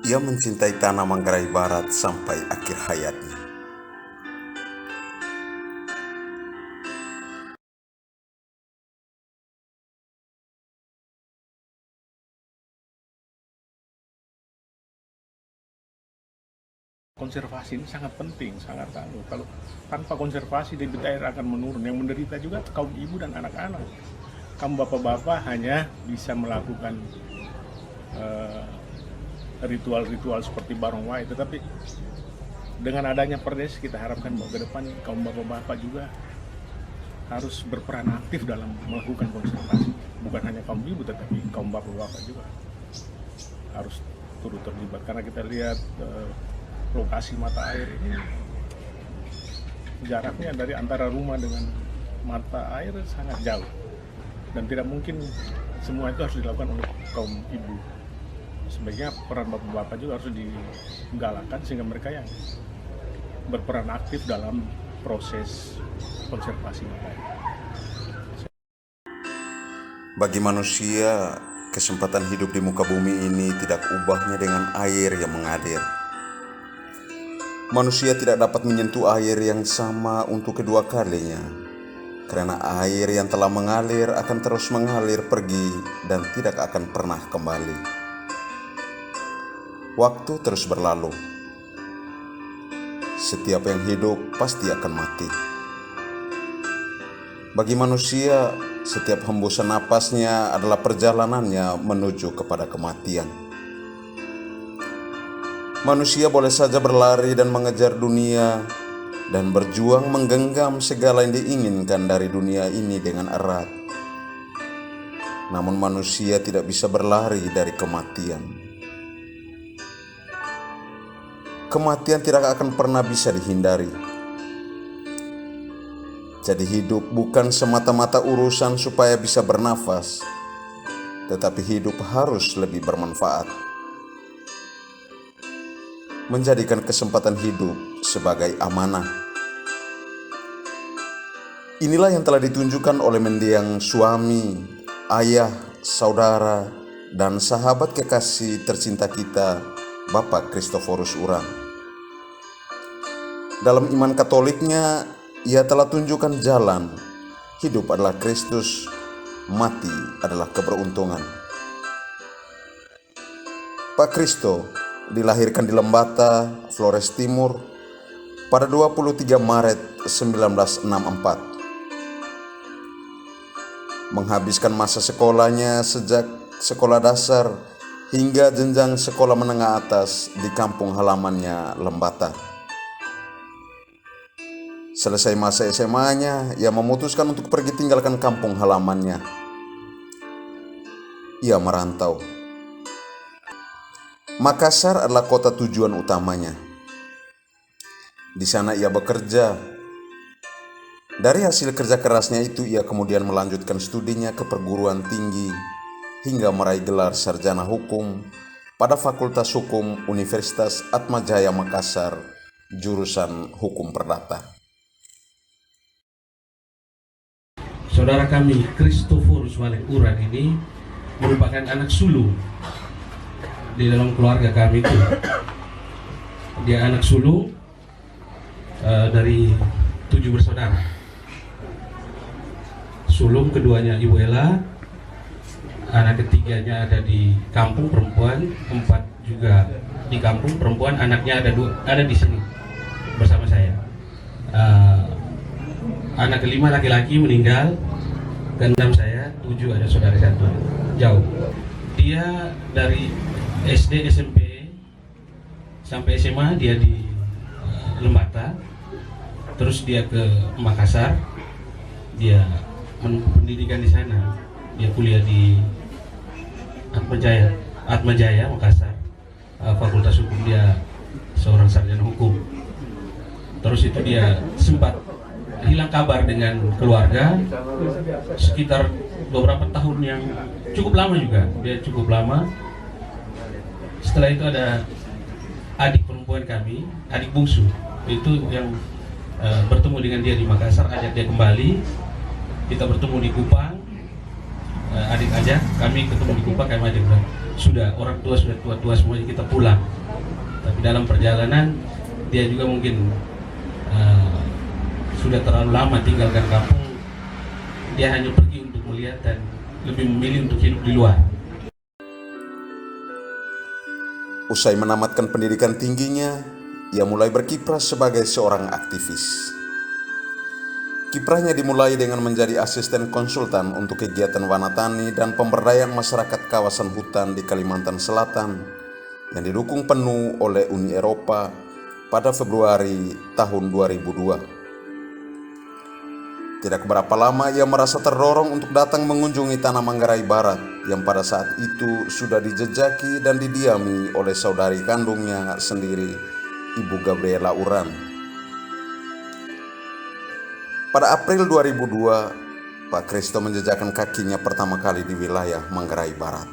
Ia mencintai tanah Manggarai Barat sampai akhir hayatnya. Konservasi ini sangat penting, sangat kalau tanpa konservasi debit air akan menurun. Yang menderita juga kaum ibu dan anak-anak. Kaum bapak-bapak hanya bisa melakukan ritual-ritual seperti barong wai, tetapi dengan adanya perdes kita harapkan bahwa ke depan kaum bapak-bapak juga harus berperan aktif dalam melakukan konservasi. Bukan hanya kaum ibu tetapi kaum bapak-bapak juga harus turut terlibat, karena kita lihat lokasi mata air ini jaraknya dari antara rumah dengan mata air sangat jauh, dan tidak mungkin semua itu harus dilakukan oleh kaum ibu. Sebaiknya peran bapak-bapak juga harus digalakkan sehingga mereka yang berperan aktif dalam proses konservasi mata air. Bagi manusia, kesempatan hidup di muka bumi ini tidak ubahnya dengan air yang mengalir. Manusia tidak dapat menyentuh air yang sama untuk kedua kalinya, karena air yang telah mengalir akan terus mengalir pergi dan tidak akan pernah kembali. Waktu terus berlalu. Setiap yang hidup pasti akan mati. Bagi manusia, setiap hembusan napasnya adalah perjalanannya menuju kepada kematian. Manusia boleh saja berlari dan mengejar dunia dan berjuang menggenggam segala yang diinginkan dari dunia ini dengan erat. Namun manusia tidak bisa berlari dari kematian. Kematian tidak akan pernah bisa dihindari. Jadi hidup bukan semata-mata urusan supaya bisa bernafas, tetapi hidup harus lebih bermanfaat. Menjadikan kesempatan hidup sebagai amanah. Inilah yang telah ditunjukkan oleh mendiang suami, ayah, saudara, dan sahabat kekasih tercinta kita, Bapak Kristoforus Urang. Dalam iman Katoliknya, ia telah tunjukkan jalan. Hidup adalah Kristus, mati adalah keberuntungan. Pak Kristo dilahirkan di Lembata, Flores Timur pada 23 Maret 1964. Menghabiskan masa sekolahnya sejak sekolah dasar hingga jenjang sekolah menengah atas di kampung halamannya Lembata. Selesai masa SMA-nya, ia memutuskan untuk pergi tinggalkan kampung halamannya. Ia merantau. Makassar adalah kota tujuan utamanya. Di sana ia bekerja. Dari hasil kerja kerasnya itu, ia kemudian melanjutkan studinya ke perguruan tinggi hingga meraih gelar sarjana hukum pada Fakultas Hukum Universitas Atmajaya Makassar, jurusan Hukum Perdata. Saudara kami Kristoforus Urang ini merupakan anak sulung di dalam keluarga kami itu. Dia anak sulung dari 7 bersaudara. Sulung keduanya Ibu Ella, anak ketiganya ada di kampung perempuan, 4 juga di kampung perempuan, anaknya ada di sini bersama saya. Anak kelima laki-laki meninggal, keenam saya, 7 ada saudara satu jauh. Dia dari SD, SMP sampai SMA dia di Lembata, terus dia ke Makassar, dia pendidikan di sana, dia kuliah di Atmajaya Makassar, Fakultas Hukum, dia seorang sarjana hukum. Terus itu dia sempat hilang kabar dengan keluarga sekitar beberapa tahun yang cukup lama juga, dia cukup lama. Setelah itu ada adik perempuan kami, adik bungsu, itu yang bertemu dengan dia di Makassar, ajak dia kembali. Kita bertemu di Kupang, adik balik aja, kami ketemu di Kupang, kami aja bilang sudah, orang tua sudah tua-tua semuanya, kita pulang. Tapi dalam perjalanan dia juga mungkin sudah terlalu lama tinggalkan kampung, dia hanya pergi untuk melihat dan lebih memilih untuk hidup di luar. Usai menamatkan pendidikan tingginya, ia mulai berkiprah sebagai seorang aktivis. Kiprahnya dimulai dengan menjadi asisten konsultan untuk kegiatan Wanatani dan pemberdayaan masyarakat kawasan hutan di Kalimantan Selatan yang didukung penuh oleh Uni Eropa pada Februari tahun 2002. Tidak berapa lama ia merasa terdorong untuk datang mengunjungi tanah Manggarai Barat yang pada saat itu sudah dijejaki dan didiami oleh saudari kandungnya sendiri, Ibu Gabriela Uran. Pada April 2002, Pak Christo menjejakkan kakinya pertama kali di wilayah Manggarai Barat.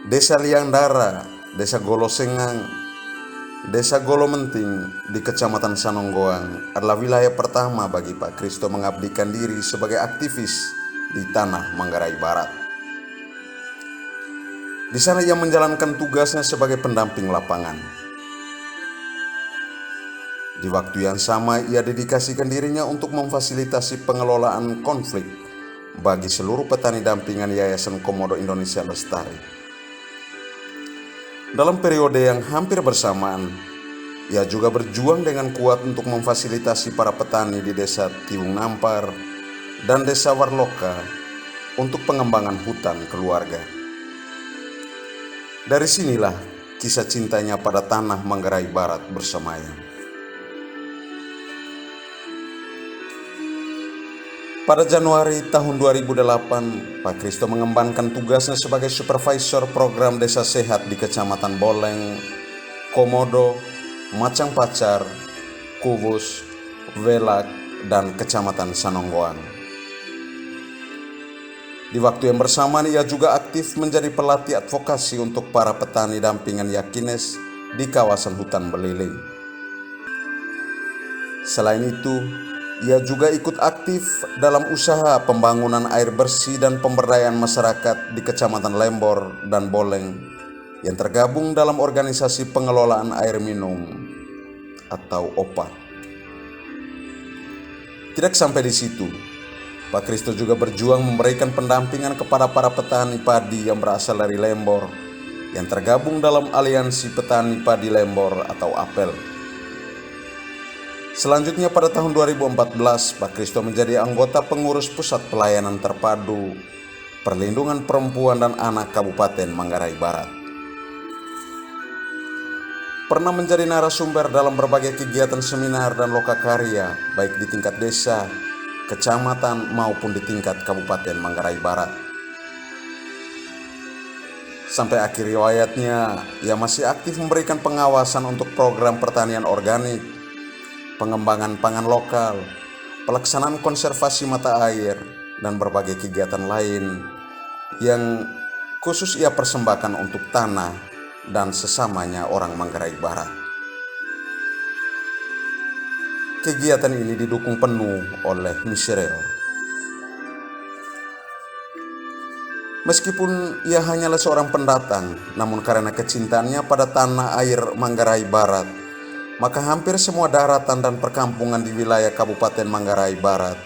Desa Liangdara, Desa Golosengang, Desa Golomenting di Kecamatan Sanonggoang adalah wilayah pertama bagi Pak Christo mengabdikan diri sebagai aktivis di tanah Manggarai Barat. Di sana ia menjalankan tugasnya sebagai pendamping lapangan. Di waktu yang sama ia dedikasikan dirinya untuk memfasilitasi pengelolaan konflik bagi seluruh petani dampingan Yayasan Komodo Indonesia Lestari. Dalam periode yang hampir bersamaan, ia juga berjuang dengan kuat untuk memfasilitasi para petani di Desa Tiwung Nampar dan Desa Warloka untuk pengembangan hutan keluarga. Dari sinilah kisah cintanya pada tanah Manggarai Barat bersemayam. Pada Januari tahun 2008, Pak Christo mengembangkan tugasnya sebagai supervisor program desa sehat di Kecamatan Boleng, Komodo, Macang Pacar, Kubus, Velak, dan Kecamatan Sanonggoang. Di waktu yang bersamaan ia juga aktif menjadi pelatih advokasi untuk para petani dampingan Yakines di kawasan hutan beliling. Selain itu, ia juga ikut aktif dalam usaha pembangunan air bersih dan pemberdayaan masyarakat di Kecamatan Lembor dan Boleng yang tergabung dalam organisasi pengelolaan air minum atau OPA. Tidak sampai di situ, Pak Christo juga berjuang memberikan pendampingan kepada para petani padi yang berasal dari Lembor yang tergabung dalam Aliansi Petani Padi Lembor atau APEL. Selanjutnya pada tahun 2014, Pak Christo menjadi anggota pengurus Pusat Pelayanan Terpadu Perlindungan Perempuan dan Anak Kabupaten Manggarai Barat. Pernah menjadi narasumber dalam berbagai kegiatan seminar dan lokakarya, baik di tingkat desa, kecamatan maupun di tingkat Kabupaten Manggarai Barat. Sampai akhir riwayatnya, ia masih aktif memberikan pengawasan untuk program pertanian organik, pengembangan pangan lokal, pelaksanaan konservasi mata air, dan berbagai kegiatan lain yang khusus ia persembahkan untuk tanah dan sesamanya orang Manggarai Barat. Kegiatan ini didukung penuh oleh Misreo. Meskipun ia hanyalah seorang pendatang, namun karena kecintaannya pada tanah air Manggarai Barat, maka hampir semua daratan dan perkampungan di wilayah Kabupaten Manggarai Barat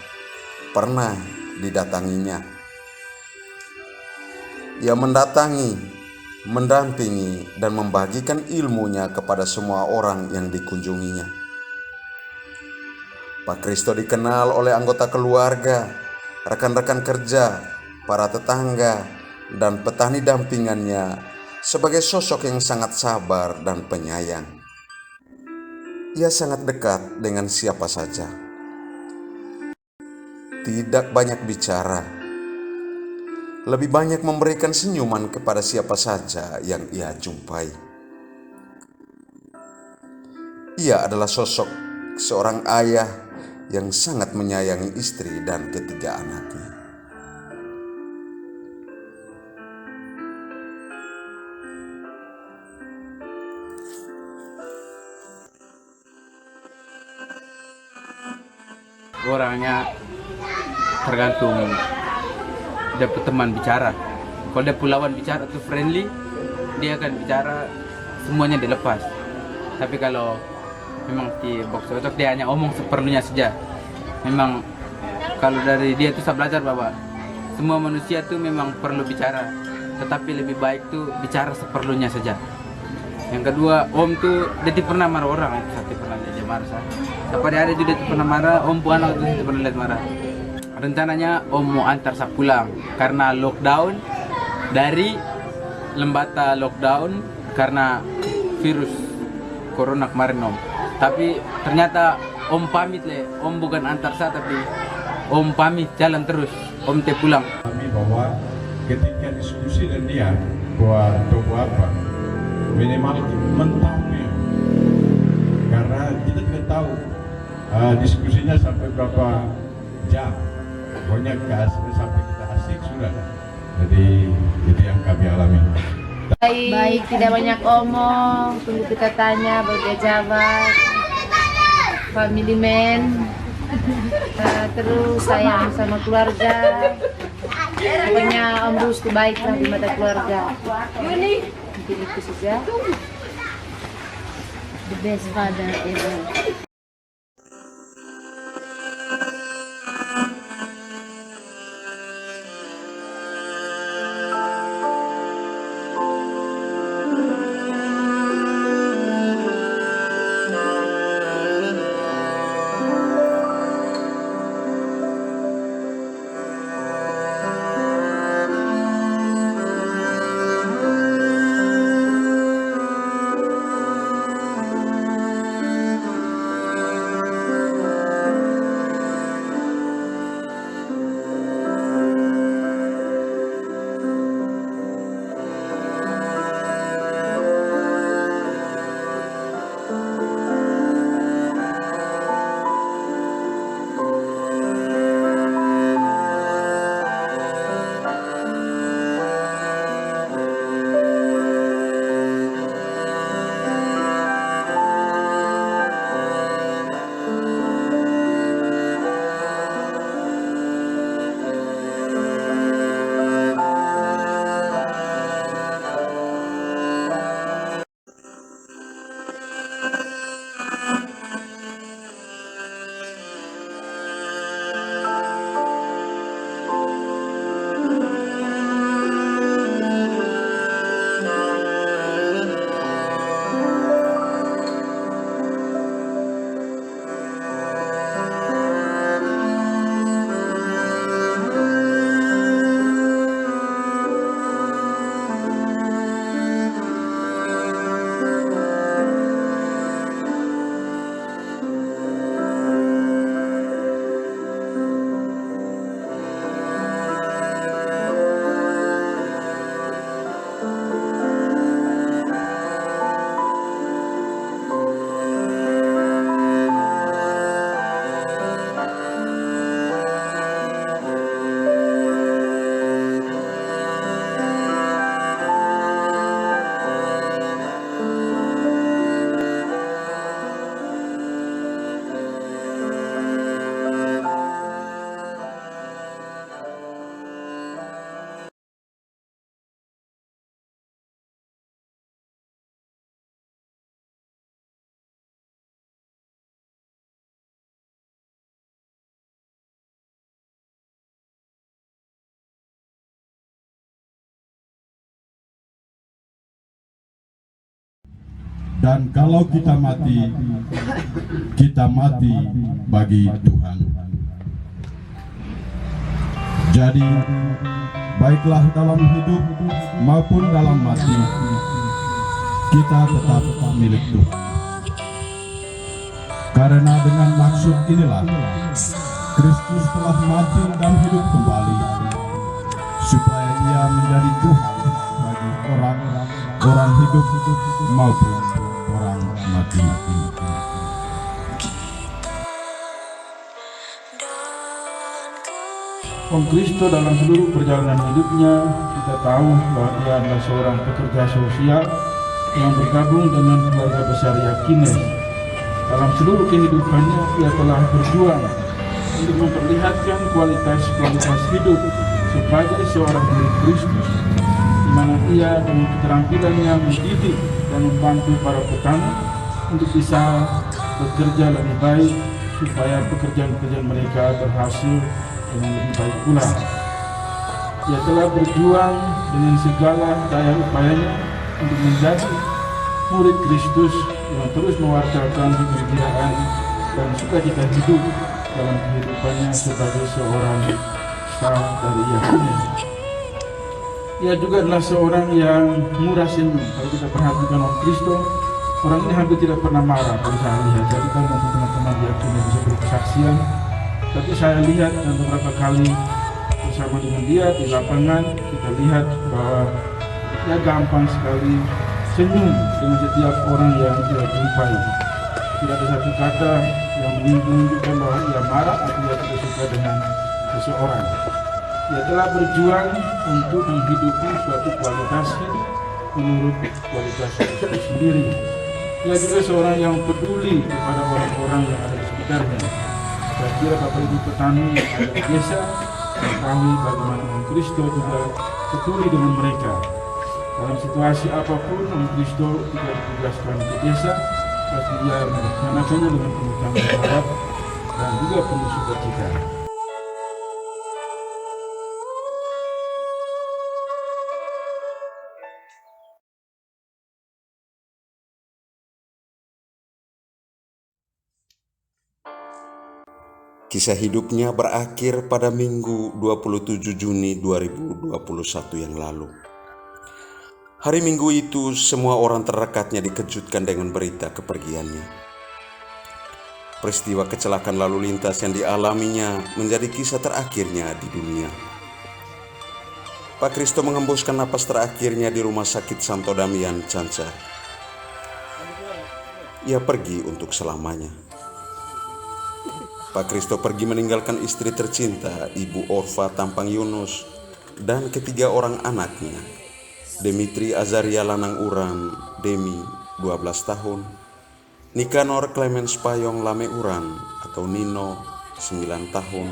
pernah didatanginya. Ia mendatangi, mendampingi, dan membagikan ilmunya kepada semua orang yang dikunjunginya. Pak Christo dikenal oleh anggota keluarga, rekan-rekan kerja, para tetangga, dan petani dampingannya sebagai sosok yang sangat sabar dan penyayang. Ia sangat dekat dengan siapa saja. Tidak banyak bicara. Lebih banyak memberikan senyuman kepada siapa saja yang ia jumpai. Ia adalah sosok seorang ayah yang sangat menyayangi istri dan ketiga anaknya. Orangnya tergantung dapat teman bicara. Kalau dia lawan bicara tuh friendly, dia akan bicara semuanya dilepas. Tapi kalau memang di box cocok, dia hanya omong seperlunya saja. Memang kalau dari dia tuh saya belajar bahwa semua manusia tuh memang perlu bicara, tetapi lebih baik tuh bicara seperlunya saja. Yang kedua, Om tuh dia tidak pernah marah orang. Saya tidak pernah lihat dia marah. Siapa dia ada juga tidak pernah marah. Om pun anak itu tidak pernah lihat marah. Rencananya Om mau antar saya pulang karena lockdown, dari Lembata lockdown karena virus corona kemarin Om. Tapi ternyata Om pamit le, Om bukan antar saya tapi Om pamit jalan terus, Om te pulang. Kami bahwa ketika diskusi dan dia buat tunggu apa, minimal mentahnya, karena kita tidak tahu diskusinya sampai berapa jam. Pokoknya sampai kita asik sudah. Jadi itu yang kami alami. Baik, tidak banyak omong, tunggu kita tanya, berjawab, family man, terus sayang sama keluarga. Pokoknya Om Rus itu baik lah di mata keluarga. Mungkin itu saja. The best father ever. Dan kalau kita mati bagi Tuhan. Jadi, baiklah dalam hidup maupun dalam mati, kita tetap milik Tuhan. Karena dengan maksud inilah, Kristus telah mati dan hidup kembali, supaya Ia menjadi Tuhan bagi orang hidup maupun orang mati. Om Kristo dalam seluruh perjalanan hidupnya, kita tahu bahwa dia adalah seorang pekerja sosial yang bergabung dengan keluarga besar Yakines. Dalam seluruh kehidupannya, ia telah berjuang untuk memperlihatkan kualitas hidup sebagai seorang murid Kristus, di mana ia dengan keterampilannya mendidik dan membantu para petani untuk bisa bekerja lebih baik supaya pekerjaan-pekerjaan mereka berhasil dengan lebih baik pula. Ia telah berjuang dengan segala daya upayanya untuk menjadi murid Kristus yang terus mewartakan kegembiraan dan sukacita hidup dalam kehidupannya sebagai seorang staf dari Yakobus. Ia juga adalah seorang yang murah senyum. Kalau kita perhatikan orang Kristo, orang ini hampir tidak pernah marah kalau saya lihat. Jadi kan nanti teman-teman di Yakobus bisa berkesaksian. Tapi saya lihat dan beberapa kali bersama dengan dia di lapangan, kita lihat bahwa dia gampang sekali senyum dengan setiap orang yang dia jumpai. Tidak ada satu kata yang menunjukkan bahwa ia marah atau ia tidak suka dengan seseorang. Ia telah berjuang untuk menghidupi suatu kualitas hidup menurut kualitas itu sendiri. Ia juga seorang yang peduli kepada orang-orang yang ada di sekitarnya. Saya kira Bapak Ibu petani yang ada di desa mengetahui bagaimana Om Kristo juga peduli dengan mereka. Dalam situasi apapun, Om Kristo tidak ditugaskan ke desa, pasti dia melaksanakannya dengan penuh tanggung jawab dan juga penuh sukacita. Kisah hidupnya berakhir pada Minggu 27 Juni 2021 yang lalu. Hari Minggu itu semua orang terdekatnya dikejutkan dengan berita kepergiannya. Peristiwa kecelakaan lalu lintas yang dialaminya menjadi kisah terakhirnya di dunia. Pak Kristo mengembuskan napas terakhirnya di Rumah Sakit Santo Damian, Cancar. Ia pergi untuk selamanya. Pak Kristo pergi meninggalkan istri tercinta, Ibu Orfa Tampang Yunus, dan ketiga orang anaknya, Demitri Azaria Lanang Uran, Demi, 12 tahun, Nikanor Clemens Payong Lame Uran, atau Nino, 9 tahun,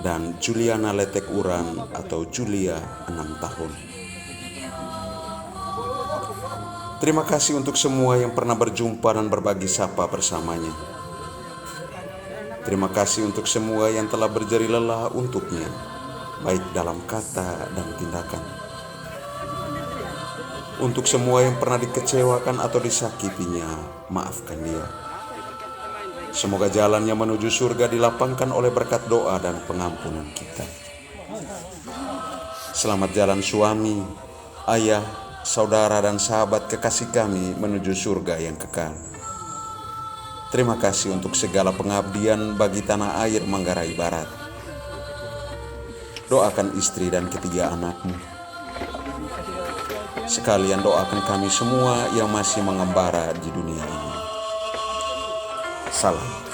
dan Juliana Letek Uran, atau Julia, 6 tahun. Terima kasih untuk semua yang pernah berjumpa dan berbagi sapa bersamanya. Terima kasih untuk semua yang telah berjeri lelah untuknya, baik dalam kata dan tindakan. Untuk semua yang pernah dikecewakan atau disakitinya, maafkan dia. Semoga jalannya menuju surga dilapangkan oleh berkat doa dan pengampunan kita. Selamat jalan suami, ayah, saudara dan sahabat kekasih kami menuju surga yang kekal. Terima kasih untuk segala pengabdian bagi tanah air Manggarai Barat. Doakan istri dan ketiga anakmu. Sekalian doakan kami semua yang masih mengembara di dunia ini. Salam.